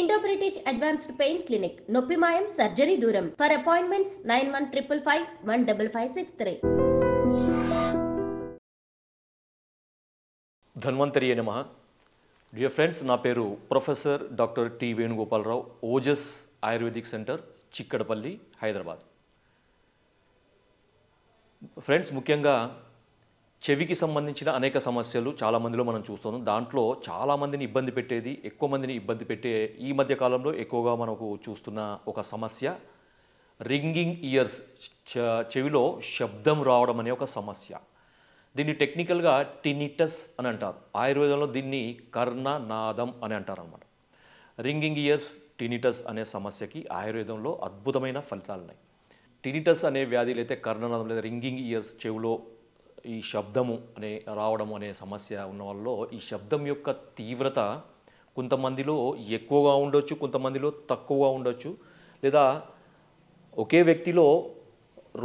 Indo-British Advanced Pain Clinic, Noppimayam Surgery Duram. For appointments 9155 15563. Dhanvantari నమః. Dear friends, నా పేరు professor doctor T Venugopalarao, Ojas Ayurvedic centre, Chikkadpally, Hyderabad. Friends, ముఖ్యంగా చెవికి సంబంధించిన అనేక సమస్యలు చాలామందిలో మనం చూస్తున్నాం. దాంట్లో చాలామందిని ఇబ్బంది పెట్టేది, ఎక్కువ మందిని ఇబ్బంది పెట్టే ఈ మధ్య కాలంలో ఎక్కువగా మనకు చూస్తున్న ఒక సమస్య రింగింగ్ ఇయర్స్, చెవిలో శబ్దం రావడం అనే ఒక సమస్య. దీన్ని టెక్నికల్గా టినిటస్ అని అంటారు. ఆయుర్వేదంలో దీన్ని కర్ణనాదం అని అంటారు అన్నమాట. రింగింగ్ ఇయర్స్, టినిటస్ అనే సమస్యకి ఆయుర్వేదంలో అద్భుతమైన ఫలితాలు ఉన్నాయి. టినిటస్ అనే వ్యాధి లేదా కర్ణనాదం లేదా రింగింగ్ ఇయర్స్, చెవిలో ఈ శబ్దము రావడం అనే సమస్య ఉన్న వాళ్ళలో ఈ శబ్దం యొక్క తీవ్రత కొంతమందిలో ఎక్కువగా ఉండొచ్చు, కొంతమందిలో తక్కువగా ఉండొచ్చు, లేదా ఒకే వ్యక్తిలో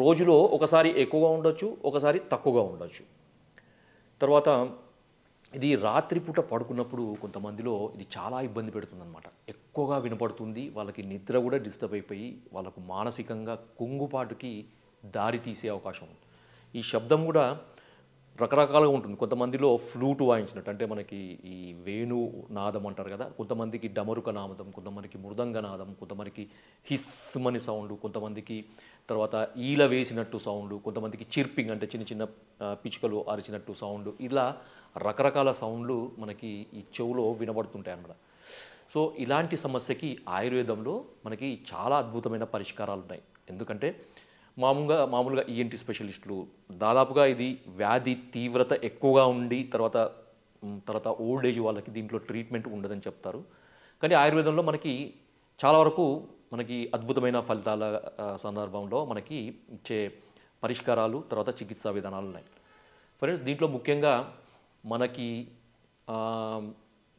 రోజులో ఒకసారి ఎక్కువగా ఉండొచ్చు, ఒకసారి తక్కువగా ఉండొచ్చు. తర్వాత ఇది రాత్రిపూట పడుకున్నప్పుడు కొంతమందిలో ఇది చాలా ఇబ్బంది పెడుతుందన్నమాట. ఎక్కువగా వినపడుతుంది, వాళ్ళకి నిద్ర కూడా డిస్టర్బ్ అయిపోయి వాళ్ళకు మానసికంగా కుంగుపాటుకి దారి తీసే అవకాశం ఉంది. ఈ శబ్దం కూడా రకరకాలుగా ఉంటుంది. కొంతమందిలో ఫ్లూట్ వాయించినట్టు, అంటే మనకి ఈ వేణు నాదం అంటారు కదా, కొంతమందికి డమరుక నాదం, కొంతమందికి మృదంగ నాదం, కొంతమందికి హిస్మని సౌండ్, కొంతమందికి తర్వాత ఈల వేసినట్టు సౌండ్, కొంతమందికి చిర్పింగ్ అంటే చిన్న చిన్న పిచ్చుకలు అరిచినట్టు సౌండ్, ఇలా రకరకాల సౌండ్లు మనకి ఈ చెవులో వినబడుతుంటాయి అన్నమాట. సో ఇలాంటి సమస్యకి ఆయుర్వేదంలో మనకి చాలా అద్భుతమైన పరిష్కారాలు ఉన్నాయి. ఎందుకంటే మామూలుగా ఈఎన్టీ స్పెషలిస్టులు దాదాపుగా ఇది వ్యాధి తీవ్రత ఎక్కువగా ఉండి తర్వాత ఓల్డ్ ఏజ్ వాళ్ళకి దీంట్లో ట్రీట్మెంట్ ఉండదని చెప్తారు. కానీ ఆయుర్వేదంలో మనకి చాలా వరకు మనకి అద్భుతమైన ఫలితాల సందర్భంలో మనకి ఇచ్చే పరిష్కారాలు, తర్వాత చికిత్సా విధానాలు ఉన్నాయి. ఫ్రెండ్స్, దీంట్లో ముఖ్యంగా మనకి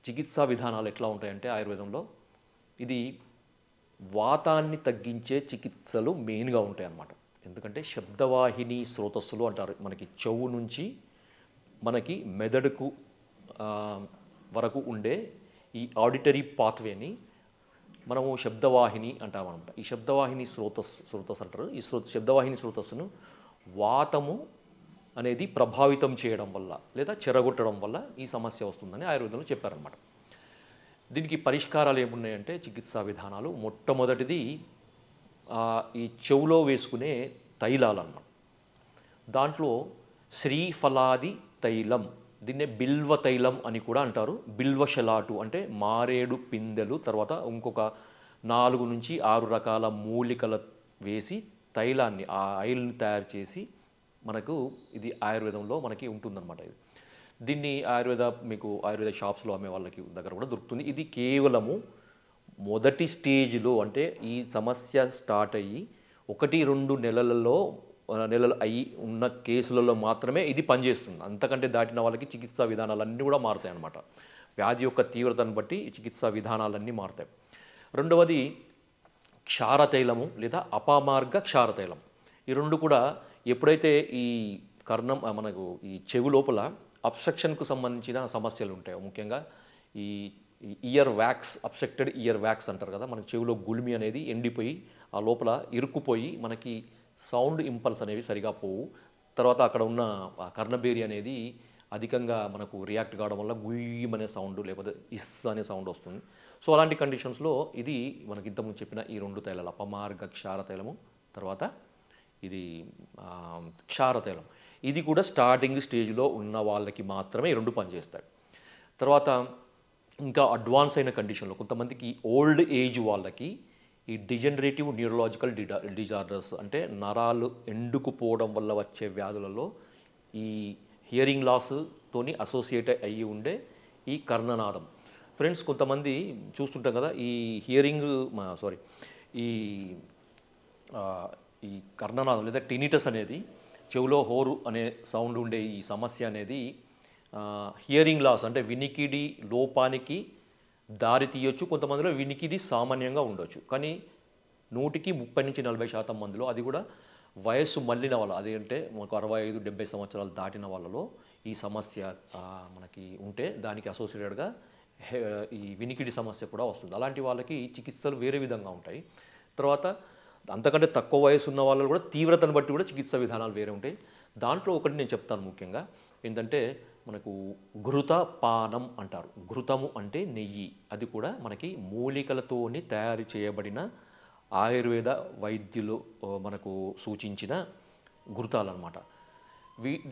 చికిత్సా విధానాలు ఎట్లా ఉంటాయంటే ఆయుర్వేదంలో ఇది వాతాన్ని తగ్గించే చికిత్సలు మెయిన్గా ఉంటాయి అన్నమాట. ఎందుకంటే శబ్దవాహిని స్రోతస్సులు అంటారు. మనకి చెవు నుంచి మనకి మెదడుకు వరకు ఉండే ఈ ఆడిటరీ పాత్వేని మనము శబ్దవాహిని అంటామన్నమాట. ఈ శబ్దవాహిని స్రోతస్సు అంటారు. ఈ శబ్దవాహిని స్రోతస్సును వాతము అనేది ప్రభావితం చేయడం వల్ల లేదా చెరగొట్టడం వల్ల ఈ సమస్య వస్తుందని ఆయుర్వేదంలో చెప్పారనమాట. దీనికి పరిష్కారాలు ఏమున్నాయంటే చికిత్సా విధానాలు. మొట్టమొదటిది ఈ చెవులో వేసుకునే తైలాలు అన్నమాట. దాంట్లో శ్రీఫలాది తైలం, దీన్నే బిల్వ తైలం అని కూడా అంటారు. బిల్వశలాటు అంటే మారేడు పిందెలు, తర్వాత ఇంకొక 4 నుంచి 6 రకాల మూలికలు వేసి తైలాన్ని, ఆ ఆయిల్ని తయారు చేసి మనకు ఇది ఆయుర్వేదంలో మనకి ఉంటుందన్నమాట. ఇది దీన్ని ఆయుర్వేద షాప్స్లో అమ్మే వాళ్ళకి దగ్గర కూడా దొరుకుతుంది. ఇది కేవలము మొదటి స్టేజ్లో, అంటే ఈ సమస్య స్టార్ట్ అయ్యి 1-2 నెలలు అయ్యి ఉన్న కేసులలో మాత్రమే ఇది పనిచేస్తుంది. అంతకంటే దాటిన వాళ్ళకి చికిత్సా విధానాలన్నీ కూడా మారుతాయి అన్నమాట. వ్యాధి యొక్క తీవ్రతను బట్టి చికిత్సా విధానాలన్నీ మారుతాయి. రెండవది క్షారతైలము లేదా అపమార్గ క్షారతైలం. ఈ రెండు కూడా ఎప్పుడైతే ఈ మనకు ఈ చెవి లోపల అబ్స్ట్రక్షన్కు సంబంధించిన సమస్యలు ఉంటాయో, ముఖ్యంగా ఈ ear wax, obstructed ear wax అంటారు కదా, మనకి చెవిలో గుల్మి అనేది ఎండిపోయి ఆ లోపల ఇరుక్కుపోయి మనకి సౌండ్ ఇంపల్స్ అనేవి సరిగా పోవు. తర్వాత అక్కడ ఉన్న కర్ణబేరి అనేది అధికంగా మనకు రియాక్ట్ కావడం వల్ల గుయ్యమనే సౌండ్ లేకపోతే ఇస్ అనే సౌండ్ వస్తుంది. సో అలాంటి కండిషన్స్లో ఇది మనకి ఇంతకుముందు చెప్పిన ఈ 2 తైలాలు, అపమార్గ క్షారతైలము, తర్వాత ఇది క్షారతైలం, ఇది కూడా స్టార్టింగ్ స్టేజ్లో ఉన్న వాళ్ళకి మాత్రమే ఈ 2 పనిచేస్తాయి. తర్వాత ఇంకా అడ్వాన్స్ అయిన కండిషన్లో కొంతమందికి ఓల్డ్ ఏజ్ వాళ్ళకి ఈ డిజనరేటివ్ న్యూరలాజికల్ డిజార్డర్స్, అంటే నరాలు ఎండుకుపోవడం వల్ల వచ్చే వ్యాధులలో ఈ హియరింగ్ లాస్తోని అసోసియేట్ అయ్యి ఉండే ఈ కర్ణనాదం. ఫ్రెండ్స్, కొంతమంది చూస్తుంటాం కదా, ఈ ఈ కర్ణనాదం లేదా టినిటస్ అనేది, చెవులో హోరు అనే సౌండ్ ఉండే ఈ సమస్య అనేది హియరింగ్ లాస్ అంటే వినికిడి లోపానికి దారి తీయొచ్చు. కొంతమందిలో వినికిడి సామాన్యంగా ఉండొచ్చు, కానీ 130-40% మందిలో, అది కూడా వయస్సు మళ్ళిన వాళ్ళు, అదేంటే మనకు 65-70 సంవత్సరాలు దాటిన వాళ్ళలో ఈ సమస్య మనకి ఉంటే దానికి అసోసియేటెడ్గా ఈ వినికిడి సమస్య కూడా వస్తుంది. అలాంటి వాళ్ళకి చికిత్సలు వేరే విధంగా ఉంటాయి. తర్వాత అంతకంటే తక్కువ వయసు ఉన్న వాళ్ళు కూడా తీవ్రతను బట్టి కూడా చికిత్స విధానాలు వేరే ఉంటాయి. దాంట్లో ఒకటి నేను చెప్తాను ముఖ్యంగా ఏంటంటే మనకు ఘృతపానం అంటారు. ఘృతము అంటే నెయ్యి. అది కూడా మనకి మూలికలతోని తయారు చేయబడిన ఆయుర్వేద వైద్యులు మనకు సూచించిన ఘృతాలన్నమాట.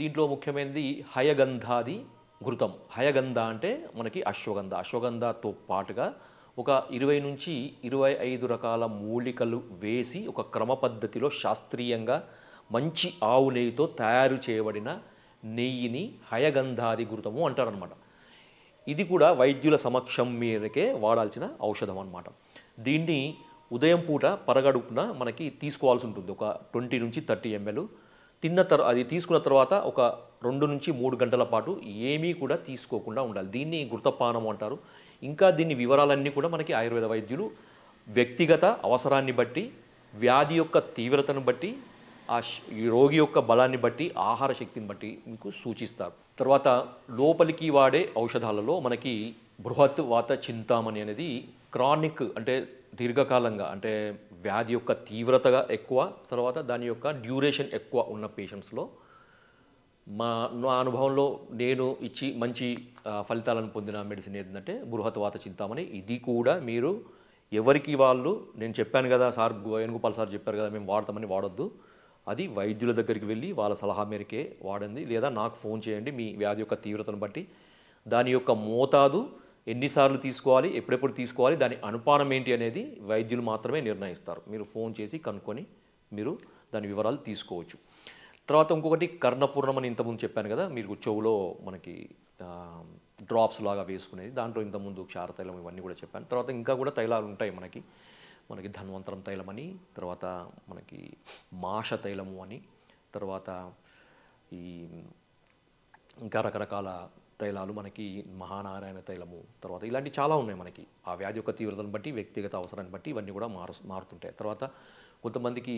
దీంట్లో ముఖ్యమైనది హయగంధాది ఘృతం. హయగంధ అంటే మనకి అశ్వగంధ. అశ్వగంధతో పాటుగా ఒక 20 నుంచి 25 రకాల మూలికలు వేసి ఒక క్రమ పద్ధతిలో శాస్త్రీయంగా మంచి ఆవు నెయ్యితో తయారు చేయబడిన నెయ్యిని హయగంధాది ఘృతము అంటారనమాట. ఇది కూడా వైద్యుల సమక్షం మీదకే వాడాల్సిన ఔషధం అన్నమాట. దీన్ని ఉదయం పూట పరగడుపున మనకి తీసుకోవాల్సి ఉంటుంది. ఒక 20 నుంచి 30 ml. అది తీసుకున్న తర్వాత ఒక 2 నుంచి 3 గంటల పాటు ఏమీ కూడా తీసుకోకుండా ఉండాలి. దీన్ని ఘృతపానం అంటారు. ఇంకా దీని వివరాలన్నీ కూడా మనకి ఆయుర్వేద వైద్యులు వ్యక్తిగత అవసరాన్ని బట్టి, వ్యాధి యొక్క తీవ్రతను బట్టి, ఈ రోగి యొక్క బలాన్ని బట్టి, ఆహార శక్తిని బట్టి మీకు సూచిస్తారు. తర్వాత లోపలికి వాడే ఔషధాలలో మనకి బృహత్ వాత చింతామణి అనేది క్రానిక్ అంటే దీర్ఘకాలంగా అంటే వ్యాధి యొక్క తీవ్రతగా ఎక్కువ, తర్వాత దాని యొక్క డ్యూరేషన్ ఎక్కువ ఉన్న పేషెంట్స్లో నా అనుభవంలో నేను ఇచ్చి మంచి ఫలితాలను పొందిన మెడిసిన్ ఏంటంటే బృహత్ వాత చింతామణి. ఇది కూడా మీరు ఎవరికి వాళ్ళు, నేను చెప్పాను కదా సార్, వేణుగోపాల్ సార్ చెప్పారు కదా మేము వాడతామని వాడొద్దు. అది వైద్యుల దగ్గరికి వెళ్ళి వాళ్ళ సలహా మేరకే వాడండి, లేదా నాకు ఫోన్ చేయండి మీ వ్యాధి యొక్క తీవ్రతను బట్టి. దాని యొక్క మోతాదు ఎన్నిసార్లు తీసుకోవాలి, ఎప్పుడెప్పుడు తీసుకోవాలి, దాని అనుపానం ఏంటి అనేది వైద్యులు మాత్రమే నిర్ణయిస్తారు. మీరు ఫోన్ చేసి కనుక్కొని మీరు దాని వివరాలు తీసుకోవచ్చు. తర్వాత ఇంకొకటి కర్ణపూర్ణం అని ఇంతకుముందు చెప్పాను కదా, మీరు చెవులో మనకి డ్రాప్స్ లాగా వేసుకునేది. దాంట్లో ఇంతకుముందు క్షారతైలం ఇవన్నీ కూడా చెప్పాను. తర్వాత ఇంకా కూడా తైలాలు ఉంటాయి మనకి ధన్వంతరం తైలం అని, తర్వాత మనకి మాష తైలము అని, తర్వాత ఈ ఇంకా రకరకాల తైలాలు మనకి మహానారాయణ తైలము, తర్వాత ఇలాంటి చాలా ఉన్నాయి మనకి. ఆ వ్యాధి యొక్క తీవ్రతను బట్టి, వ్యక్తిగత అవసరాన్ని బట్టి ఇవన్నీ కూడా మారుతుంటాయి. తర్వాత కొంతమందికి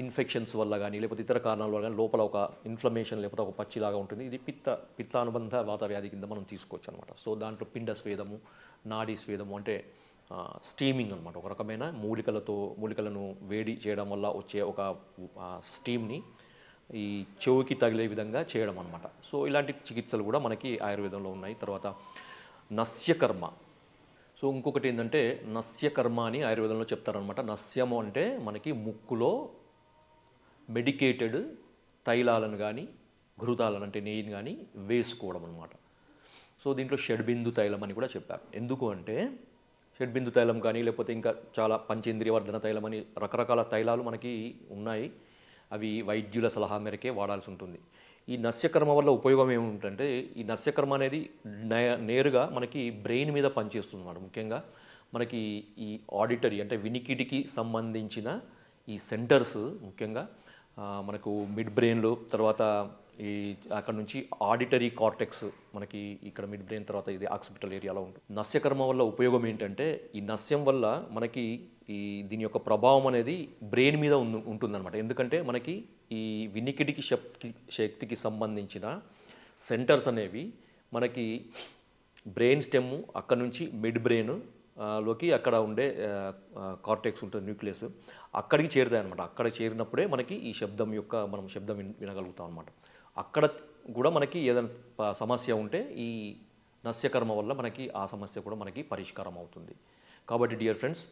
ఇన్ఫెక్షన్స్ వల్ల కానీ లేకపోతే ఇతర కారణాల వల్ల కానీ లోపల ఒక ఇన్ఫ్లమేషన్ లేకపోతే ఒక పచ్చిలాగా ఉంటుంది. ఇది పిత్తానుబంధ వాత వ్యాధి కింద మనం తీసుకోవచ్చు అనమాట. సో దాంట్లో పిండ స్వేదము, నాడీ స్వేదము అంటే స్టీమింగ్ అనమాట. ఒక రకమైన మూలికలను వేడి చేయడం వల్ల వచ్చే ఒక స్టీమ్ని ఈ చెవుకి తగిలే విధంగా చేయడం అనమాట. సో ఇలాంటి చికిత్సలు కూడా మనకి ఆయుర్వేదంలో ఉన్నాయి. తర్వాత నస్యకర్మ. సో ఇంకొకటి ఏంటంటే నస్యకర్మ అని ఆయుర్వేదంలో చెప్తారనమాట. నస్యము అంటే మనకి ముక్కులో మెడికేటెడ్ తైలాలను కానీ ఘృతాలను అంటే నెయ్యిని కానీ వేసుకోవడం అనమాట. సో దీంట్లో షడ్బిందు తైలం అని కూడా చెప్పారు. ఎందుకు అంటే షడ్బిందు తైలం కానీ లేకపోతే ఇంకా చాలా పంచేంద్రియ వర్ధన తైలం అని రకరకాల తైలాలు మనకి ఉన్నాయి. అవి వైద్యుల సలహా మేరకే వాడాల్సి ఉంటుంది. ఈ నస్యకర్మ వల్ల ఉపయోగం ఏముంటుందంటే ఈ నస్యకర్మ అనేది నేరుగా మనకి బ్రెయిన్ మీద పనిచేస్తుంది అన్నమాట. ముఖ్యంగా మనకి ఈ ఆడిటరీ అంటే వినికిడికి సంబంధించిన ఈ సెంటర్స్ ముఖ్యంగా మనకు మిడ్ బ్రెయిన్లో, తర్వాత ఈ అక్కడ నుంచి ఆడిటరీ కార్టెక్స్ మనకి ఇక్కడ మిడ్ బ్రెయిన్, తర్వాత ఇది ఆక్సిపిటల్ ఏరియాలో ఉంటుంది. నస్యకర్మ వల్ల ఉపయోగం ఏంటంటే ఈ నస్యం వల్ల మనకి దీని యొక్క ప్రభావం అనేది బ్రెయిన్ మీద ఉంటుందన్నమాట. ఎందుకంటే మనకి ఈ వినికిడికి శక్తికి సంబంధించిన సెంటర్స్ అనేవి మనకి బ్రెయిన్ స్టెమ్ అక్కడ నుంచి మిడ్ బ్రెయిన్ లోకి అక్కడ ఉండే కార్టెక్స్ ఉంటుంది, న్యూక్లియస్, అక్కడికి చేరుతాయి అనమాట. అక్కడ చేరినప్పుడే మనకి ఈ మనం శబ్దం వినగలుగుతాం అనమాట. అక్కడ కూడా మనకి ఏదైనా సమస్య ఉంటే ఈ నస్యకర్మ వల్ల మనకి ఆ సమస్య కూడా మనకి పరిష్కారం అవుతుంది. కాబట్టి డియర్ ఫ్రెండ్స్,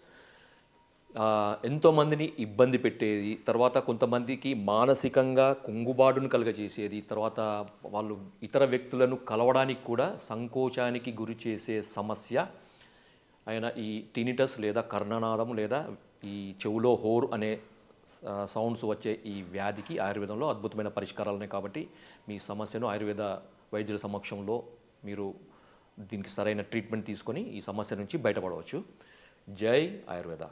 ఎంతోమందిని ఇబ్బంది పెట్టేది, తర్వాత కొంతమందికి మానసికంగా కుంగుబాటును కలుగజేసేది, తర్వాత వాళ్ళు ఇతర వ్యక్తులను కలవడానికి కూడా సంకోచానికి గురి చేసే సమస్య అయిన ఈ టినిటస్ లేదా కర్ణనాదం లేదా ఈ చెవులో హోర్ అనే సౌండ్స్ వచ్చే ఈ వ్యాధికి ఆయుర్వేదంలో అద్భుతమైన పరిష్కారాలు ఉన్నాయి. కాబట్టి మీ సమస్యను ఆయుర్వేద వైద్యుల సమక్షంలో మీరు దీనికి సరైన ట్రీట్మెంట్ తీసుకొని ఈ సమస్య నుంచి బయటపడవచ్చు. జై ఆయుర్వేద.